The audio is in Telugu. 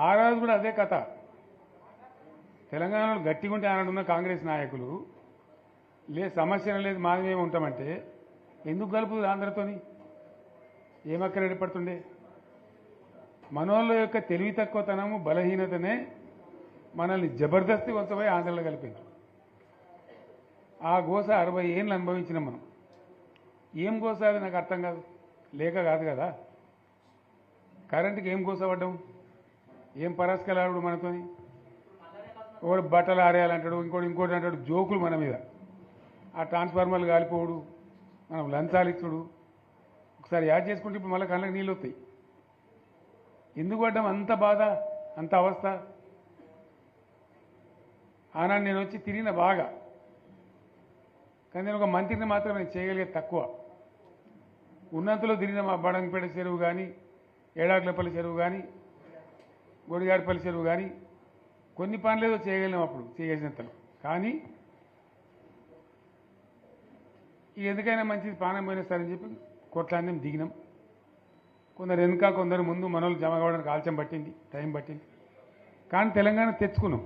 ఆ రోజు కూడా అదే కథ. తెలంగాణలో గట్టిగా ఉంటే ఆనాడున్న కాంగ్రెస్ నాయకులు సమస్య లేదు మాది మేము ఉంటామంటే ఎందుకు కలుపుతుంది ఆంధ్రతోని? ఏమక్కర ఏర్పడుతుండే? మనోళ్ళ యొక్క తెలివి తక్కువతనము బలహీనతనే మనల్ని జబర్దస్తి కొంతపోయి ఆంధ్రలో కలిపింది. ఆ గోస 60 ఏళ్ళు అనుభవించినాం మనం. ఏం గోస అది నాకు అర్థం కాదు. లేక కాదు కదా. కరెంటుకి ఏం గోస పడ్డాం? ఏం పరస్కలాడు మనతోని? ఒకడు బట్టలు ఆరేయాలంటాడు, ఇంకోటి అంటాడు. జోకులు మన మీద. ఆ ట్రాన్స్ఫార్మర్లు కాలిపోడు, మనం లంచాలు ఇచ్చుడు. ఒకసారి యాడ్ చేసుకుంటే ఇప్పుడు మళ్ళీ కళ్ళకి నీళ్ళు వస్తాయి. ఎందుకు పడ్డాం అంత బాధ, అంత అవస్థ? ఆనాడు నేను వచ్చి తిరిగిన బాగా, కానీ నేను ఒక మంత్రిని మాత్రం నేను చేయగలిగేది తక్కువ. ఉన్నంతలో తిరిగిన మా బడంగపేట చెరువు కానీ, ఏడాకులపల్లి చెరువు కానీ, గొడిగాడిపల్లి చెరువు కానీ కొన్ని పనులేదో చేయగలిగినాం అప్పుడు చేసినంతలో. కానీ ఎందుకైనా మంచిది ప్రాణం పోయినా సరే అని చెప్పి కొట్లాడినాం, దిగినాం. కొందరు వెనుక కొందరు ముందు మనోళ్ళు జమ కావడానికి ఆలస్యం పట్టింది, టైం పట్టింది. కానీ తెలంగాణ తెచ్చుకున్నాం.